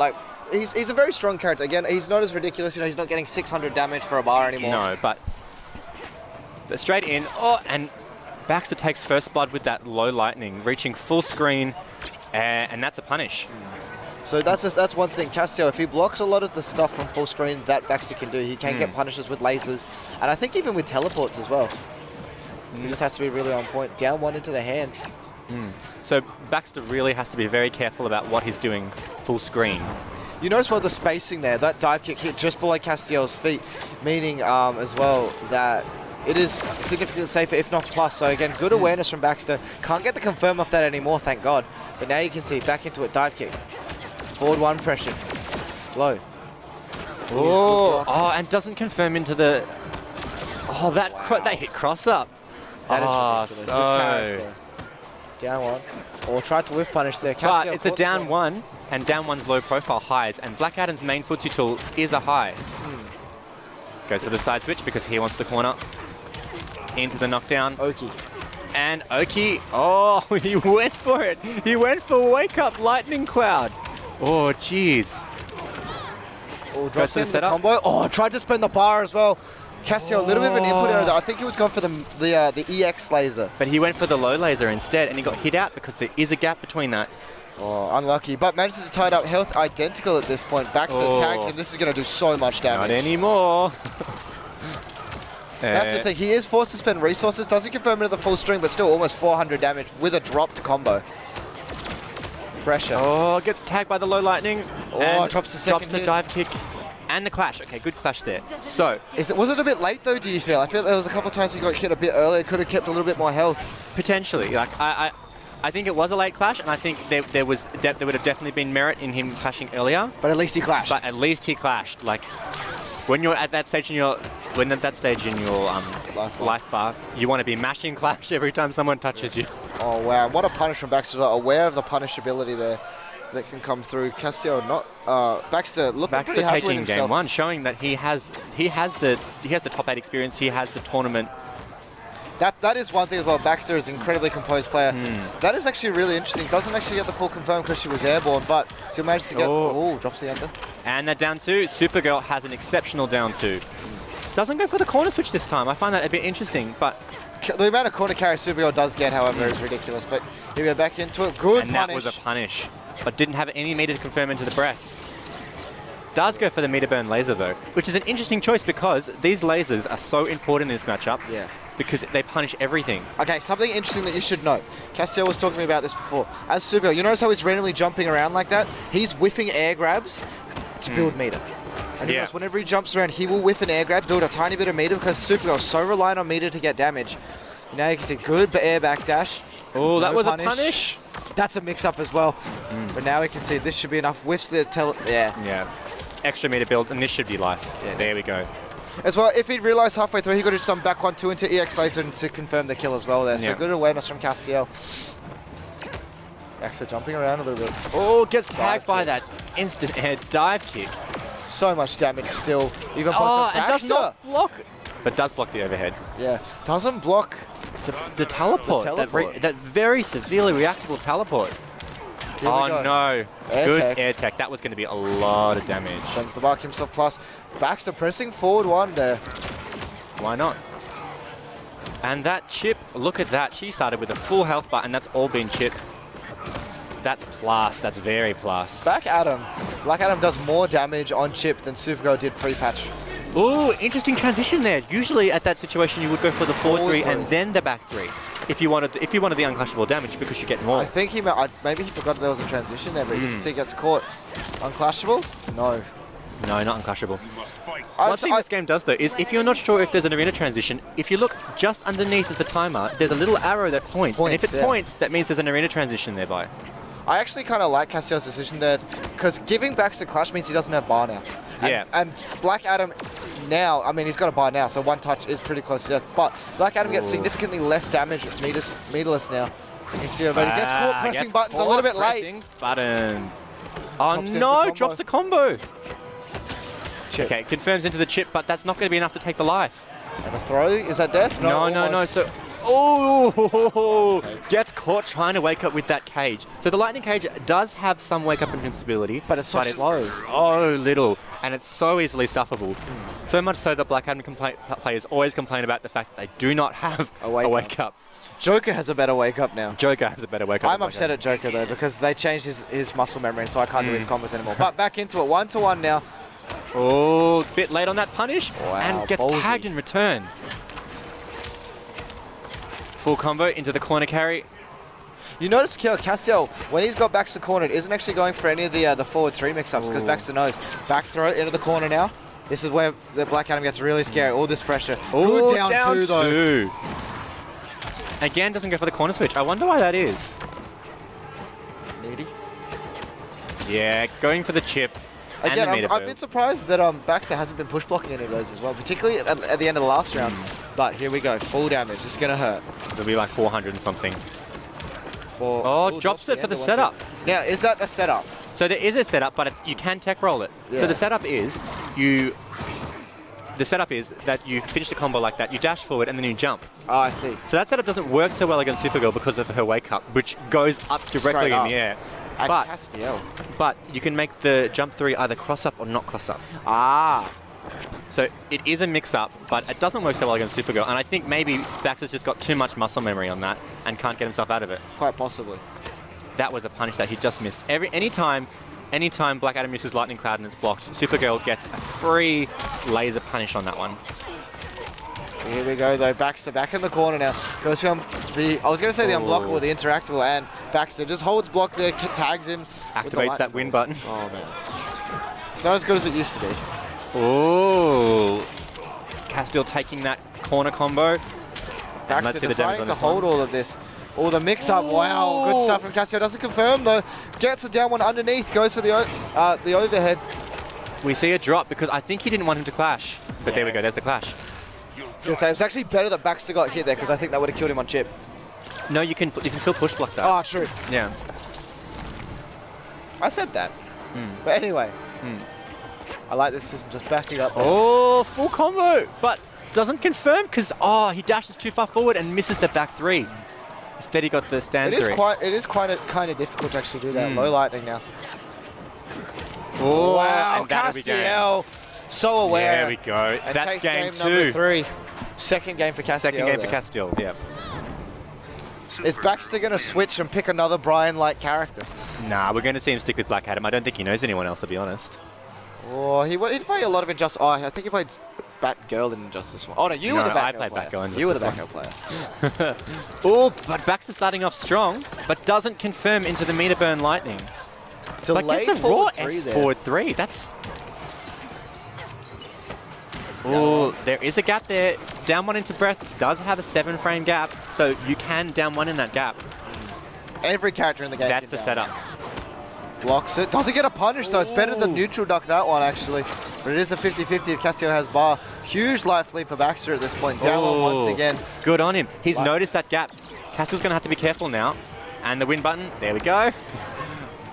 like, he's a very strong character. Again, he's not as ridiculous. You know, he's not getting 600 damage for a bar anymore. No, but straight in. Oh, and Baxter takes first blood with that low lightning, reaching full screen, and that's a punish. So that's one thing. Castiel, if he blocks a lot of the stuff from full screen that Baxter can do, he can get punishes with lasers, and I think even with teleports as well. He just has to be really on point. Down one into the hands. So Baxter really has to be very careful about what he's doing full screen. You notice well the spacing there. That dive kick hit just below Castiel's feet, meaning as well that it is significantly safer, if not plus. So again, good awareness from Baxter. Can't get the confirm off that anymore, thank God. But now you can see back into it, dive kick. Forward one pressure. Low. Oh, and doesn't confirm into the... Oh, that hit cross up. That is ridiculous. This character. Down one. Or tried to whiff punish there. But it's a down one, and down one's low profile highs, and Black Adam's main footsie tool is a high. Goes for the side switch because he wants the corner. Into the knockdown. Oki. And Oki, oh, he went for it. He went for Wake Up Lightning Cloud. Oh, jeez. Oh, drops in the combo. Oh, tried to spin the bar as well. Castiel, a little bit of an input error there. I think he was going for the EX laser. But he went for the low laser instead, and he got hit out because there is a gap between that. Oh, unlucky. But manages to tie it up. Health identical at this point. Baxter tags him. This is going to do so much damage. Not anymore. That's the thing. He is forced to spend resources. Doesn't confirm into the full string, but still almost 400 damage with a dropped combo. Pressure. Oh, gets tagged by the low lightning. Oh, drops the second Drops the dive kick. And the clash. Okay, good clash there. So, was it a bit late though, do you feel? I feel there was a couple of times he got hit a bit earlier. Could have kept a little bit more health. Potentially. Like, I think it was a late clash, and I think there would have definitely been merit in him clashing earlier. But at least he clashed. Like, when you're at that stage in your life bar, you want to be mashing clash every time someone touches you. Oh wow, what a punish from Baxter. Aware of the punishability there that can come through. Castiel Baxter looking pretty happy with himself. Taking game one, showing that he has the top 8 experience, he has the tournament. That is one thing as well. Baxter is an incredibly composed player. That is actually really interesting. Doesn't actually get the full confirm because she was airborne, but still manages to get... Oh, drops the under. And that down 2, Supergirl has an exceptional down 2. Doesn't go for the corner switch this time. I find that a bit interesting, but... The amount of corner carry Supergirl does get, however, is ridiculous. But here we go back into it. Good and punish. That was a punish, but didn't have any meter to confirm into the breath. Does go for the meter burn laser though, which is an interesting choice because these lasers are so important in this matchup. Yeah. Because they punish everything. Okay, something interesting that you should know. Castiel was talking to me about this before. As Supergirl, you notice how he's randomly jumping around like that? He's whiffing air grabs to build meter. And you notice whenever he jumps around, he will whiff an air grab, build a tiny bit of meter because Supergirl is so reliant on meter to get damage. Now you can see good air backdash. Oh, that was a punish. That's a mix-up as well. But now we can see this should be enough. Whiffs the Yeah. Extra meter build, and this should be life. Yeah, there we go. As well, if he'd realised halfway through, he could have just done back 1-2 into EX laser to confirm the kill as well there. So good awareness from Castiel. Baxter jumping around a little bit. Oh, gets tagged by that instant air dive kick. So much damage still. Even and does not block. But does block the overhead. Yeah, doesn't block the teleport. That very severely reactable teleport. Oh no. Good air tech. That was going to be a lot of damage. Sends the mark himself plus. Baxter pressing forward one there. Why not? And that chip, look at that. She started with a full health bar and that's all been chipped. That's plus. That's very plus. Black Adam does more damage on chip than Supergirl did pre-patch. Ooh, interesting transition there. Usually at that situation you would go for the forward 3 and then the back 3. If you wanted the unclashable damage because you get more. I think maybe he forgot there was a transition there, but you can see he gets caught. Unclashable? No. No, not unclashable. One thing this game does though is if you're not sure if there's an arena transition, if you look just underneath of the timer, there's a little arrow that points. And if it points, that means there's an arena transition nearby. I actually kind of like Castiel's decision there because giving Baxter clash means he doesn't have bar now. And Black Adam now, I mean, he's got a bar now, so one touch is pretty close to death. But Black Adam gets significantly less damage meterless now. You can see but he gets caught pressing buttons a little bit late. Buttons. Oh no, drops the combo. Chip. Okay, confirms into the chip, but that's not going to be enough to take the life. And a throw, is that death? No. So Oh, gets caught trying to wake up with that cage. So the lightning cage does have some wake up invincibility, but it's so slow. So little, and it's so easily stuffable. So much so that Black Adam players always complain about the fact that they do not have a wake up. Joker has a better wake up now. Joker has a better wake up. I'm upset at Joker though because they changed his muscle memory, so I can't do his combos anymore. But back into it, 1-1 now. Oh, bit late on that punish, and gets tagged in return. Full combo into the corner carry. You notice Castiel, when he's got Baxter cornered, isn't actually going for any of the forward 3 mix-ups because Baxter knows. Back throw into the corner now. This is where the Black Adam gets really scary. All this pressure. Good down 2 though. Again, doesn't go for the corner switch. I wonder why that is. Needy. Yeah, going for the chip. Again, I've been surprised that Baxter hasn't been push blocking any of those as well, particularly at the end of the last round. But here we go, full damage. This is going to hurt. It'll be like 400 and something. Drops it for the setup. Now, is that a setup? So there is a setup, but you can tech roll it. Yeah. So the setup is that you finish the combo like that, you dash forward and then you jump. Oh, I see. So that setup doesn't work so well against Supergirl because of her wake up, which goes up directly in the air. But Castiel. But you can make the jump 3 either cross up or not cross up. Ah. So it is a mix-up, but it doesn't work so well against Supergirl. And I think maybe Baxter's just got too much muscle memory on that and can't get himself out of it. Quite possibly. That was a punish that he just missed. Anytime Black Adam uses Lightning Cloud and it's blocked, Supergirl gets a free laser punish on that one. Here we go though, Baxter back in the corner now. Goes from I was going to say the unblockable, the interactable, and Baxter just holds block there, tags him. Activates that win button. Oh man. It's not as good as it used to be. Oh. Castiel taking that corner combo. Baxter deciding to hold all of this. Oh, the mix-up, wow, good stuff from Castiel. Doesn't confirm though, gets a down one underneath, goes for the overhead. We see a drop because I think he didn't want him to clash. But there we go, there's the clash. It was actually better that Baxter got hit there because I think that would have killed him on chip. No, you can still push block that. Oh, true. Yeah. I said that. But anyway, I like this system, just backing up. Oh, full combo, but doesn't confirm because he dashes too far forward and misses the back 3. Instead, he got the stand 3. It is quite kind of difficult to actually do that. Low lightning now. Oh, wow, Castiel, so aware. There we go. And that's game 2. Number 3. Second game for Castiel. Second game for Castiel, yeah. Is Baxter going to switch and pick another Brian-like character? Nah, we're going to see him stick with Black Adam. I don't think he knows anyone else, to be honest. Oh, he played a lot of Injustice. Oh, I think he played Batgirl in Injustice 1. Oh, no, you were the Batgirl I played Batgirl in Injustice 1. You were the Batgirl player. Oh, but Baxter starting off strong, but doesn't confirm into the meter burn lightning. But gets a raw forward 3. That's... Oh, there is a gap there. Down 1 into breath does have a 7-frame gap, so you can down 1 in that gap. Every character in the game. That's the setup. Blocks it. Doesn't get a punish, though. It's better than neutral duck, that one, actually. But it is a 50-50 if Castiel has bar. Huge life lead for Baxter at this point. Down 1 once again. Good on him. He's noticed that gap. Castiel's going to have to be careful now. And the win button. There we go.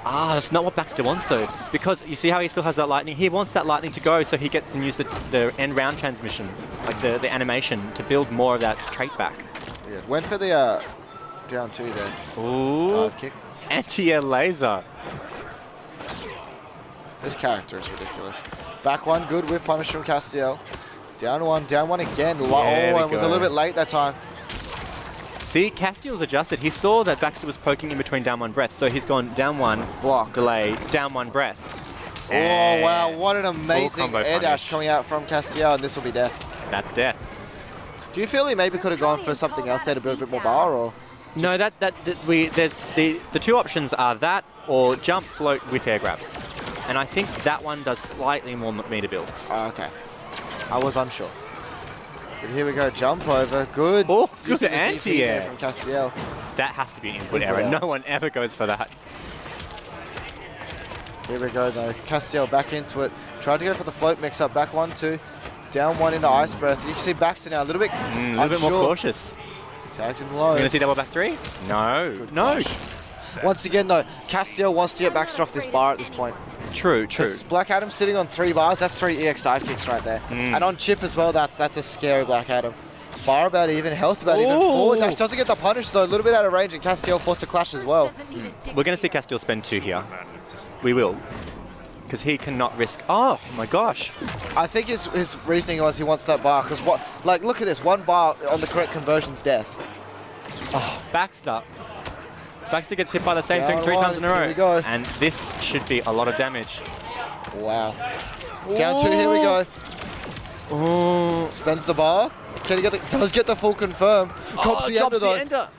That's not what Baxter wants, though. Because you see how he still has that lightning? He wants that lightning to go so he can use the end round transmission, like the animation, to build more of that trait back. Yeah, went for the down 2 there. Ooh. Dive kick. Anti-air laser. This character is ridiculous. Back 1, good with punish from Castiel. Down 1 again. It was a little bit late that time. See, Castiel's adjusted. He saw that Baxter was poking in between down 1 breath, so he's gone down 1, block, delay, down 1 breath. Oh, wow, what an amazing air dash coming out from Castiel, and this will be death. That's death. Do you feel he maybe could have gone for something else there to build a bit more bar, or? No, there's the 2 options are that or jump float with air grab. And I think that one does slightly more meter build. Oh, okay. I was unsure. But here we go, jump over, good. Oh, good anti-air from Castiel. That has to be an input error. No one ever goes for that. Here we go though, Castiel back into it. Tried to go for the float mix-up, back 1, 2. Down 1 into Ice Breath. You can see Baxter now a little bit more cautious. Tags him low. We're going to see double back 3? No. Good no. flash. Once again though, Castiel wants to get Baxter off this bar at this point. True. Black Adam sitting on 3 bars, that's 3 EX dive kicks right there. And on chip as well, that's a scary Black Adam. Bar about even, health about even. Forward dash doesn't get the punish, so a little bit out of range, and Castiel forced to clash as well. We're going to see Castiel spend 2 here. We will. Because he cannot risk... Oh, my gosh. I think his reasoning was he wants that bar, because like, look at this. 1 bar on the correct conversion's death. Oh, Baxter. Baxter gets hit by the same thing 3 times in a row. Here we go. And this should be a lot of damage. Wow. Down 2, here we go. Oh. Spends the bar. Can he get does get the full confirm. Drops the ender though.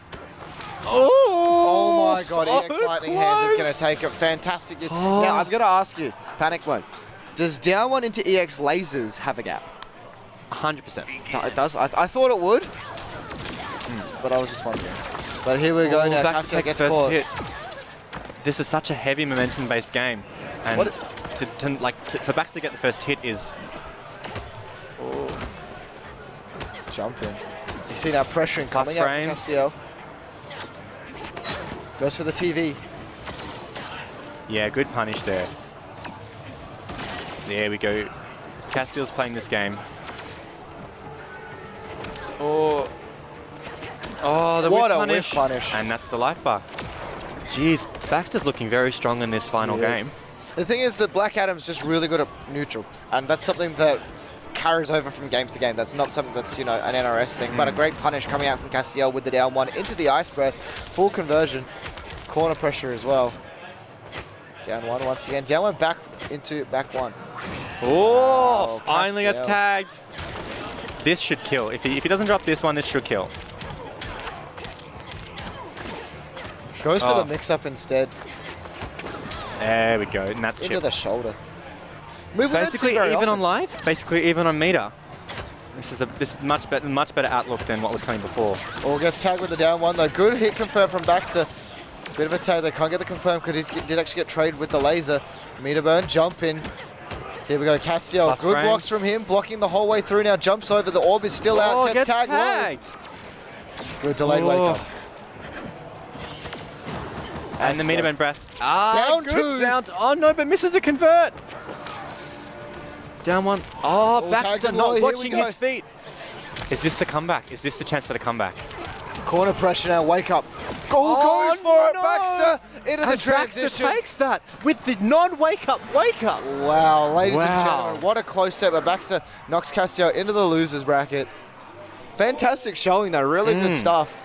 Oh my god, so EX Lightning Hand is going to take it. Fantastic. Now, I'm going to ask you, Panic Mode, does down 1 into EX lasers have a gap? 100%. No, it does. I thought it would, but I was just wondering. But here we go now. Castiel gets caught. Hit. This is such a heavy momentum-based game. And for Baxter to get the first hit is... Jumping. You see now pressuring coming up from Castiel. Goes for the TV. Yeah, good punish there. There we go. Castiel's playing this game. Oh, the what whip a punish. And that's the life bar. Jeez, Baxter's looking very strong in this final game. The thing is that Black Adam's just really good at neutral, and that's something that carries over from game to game. That's not something that's, you know, an NRS thing, but a great punish coming out from Castiel with the down 1 into the Ice Breath. Full conversion. Corner pressure as well. Down 1 once again. Down 1 back into back 1. Oh, finally gets tagged. This should kill. If he doesn't drop this one, this should kill. Goes for the mix-up instead. There we go, and that's into chip. the shoulder. Basically even on live, basically even on meter. This is much better outlook than what was coming before. All gets tagged with the down 1 though. Good hit confirmed from Baxter. Bit of a tag. They can't get the confirm because he did actually get traded with the laser. Meter burn, jump in. Here we go, Castiel. Plus good frames. blocks from him, blocking the whole way through now. Jumps over, the orb is still out, gets tagged low. Good delayed wake up. And the meter burn breath. Down good 2. Down oh no, but misses the convert. Down 1. Oh, Baxter not watching his feet. Is this the comeback? Is this the chance for the comeback? Corner pressure now, wake up. Goes for it, Baxter into the transition. Baxter takes that with the non-wake up, wake up. Wow, ladies and gentlemen, what a close set, but Baxter knocks Castiel into the losers bracket. Fantastic showing though, really good stuff.